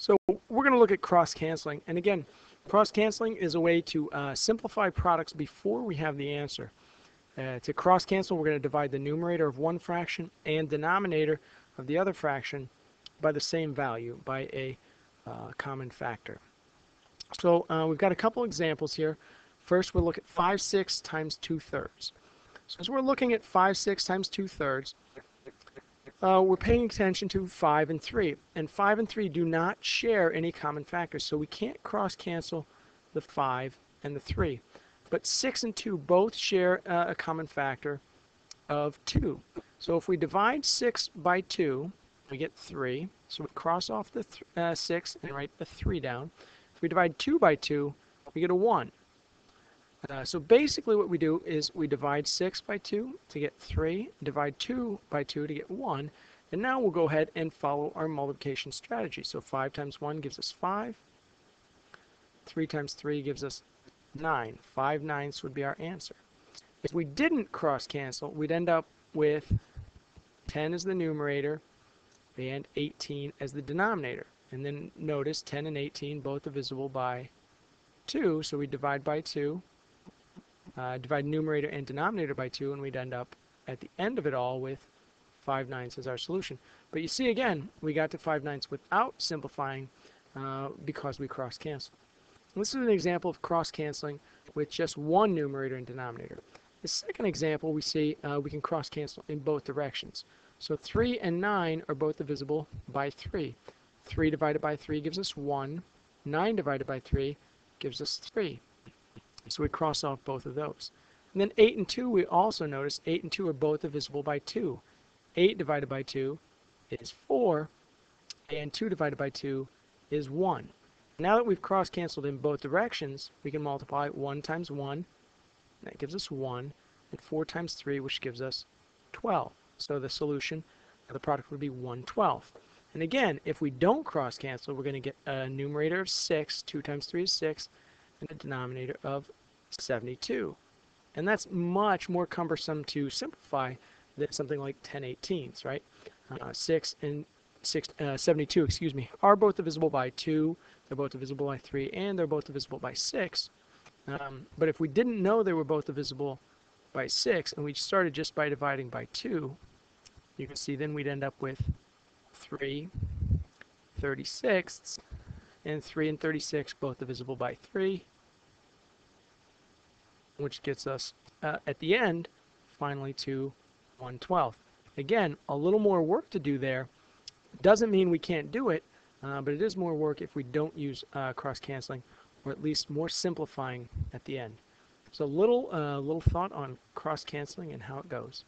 So we're going to look at cross-canceling. And again, cross-canceling is a way to simplify products before we have the answer. To cross-cancel, we're going to divide the numerator of one fraction and denominator of the other fraction by the same value, by a common factor. So we've got a couple examples here. First, we'll look at 5/6 times 2/3. So as we're looking at 5/6 times 2/3, we're paying attention to 5 and 3. And 5 and 3 do not share any common factors, so we can't cross-cancel the 5 and the 3. But 6 and 2 both share a common factor of 2. So if we divide 6 by 2, we get 3. So we cross off the 6 and write the 3 down. If we divide 2 by 2, we get a 1. So basically what we do is we divide 6 by 2 to get 3, divide 2 by 2 to get 1, and now we'll go ahead and follow our multiplication strategy. So 5 times 1 gives us 5, 3 times 3 gives us 9. 5/9 would be our answer. If we didn't cross-cancel, we'd end up with 10 as the numerator and 18 as the denominator. And then notice 10 and 18 both divisible by 2, so we divide by 2. Divide numerator and denominator by 2, and we'd end up at the end of it all with 5/9 as our solution. But you see again, we got to 5/9 without simplifying because we cross-canceled. This is an example of cross-canceling with just one numerator and denominator. The second example, we see we can cross-cancel in both directions. So 3 and 9 are both divisible by 3. 3 divided by 3 gives us 1. 9 divided by 3 gives us 3. So we cross off both of those. And then 8 and 2, we also notice 8 and 2 are both divisible by 2. 8 divided by 2 is 4, and 2 divided by 2 is 1. Now that we've cross-canceled in both directions, we can multiply 1 times 1, that gives us 1, and 4 times 3, which gives us 12. So the solution of the product would be 1/12. And again, if we don't cross-cancel, we're going to get a numerator of 6, 2 times 3 is 6, and a denominator of 72. And that's much more cumbersome to simplify than something like 10/18, right? 72, excuse me, are both divisible by 2, they're both divisible by 3, and they're both divisible by 6. But if we didn't know they were both divisible by 6, and we started just by dividing by 2, you can see then we'd end up with 3/36, and 3 and 36 both divisible by 3, which gets us at the end finally to 1/12. Again, a little more work to do there. Doesn't mean we can't do it, but it is more work if we don't use cross-canceling, or at least more simplifying at the end. So little thought on cross-canceling and how it goes.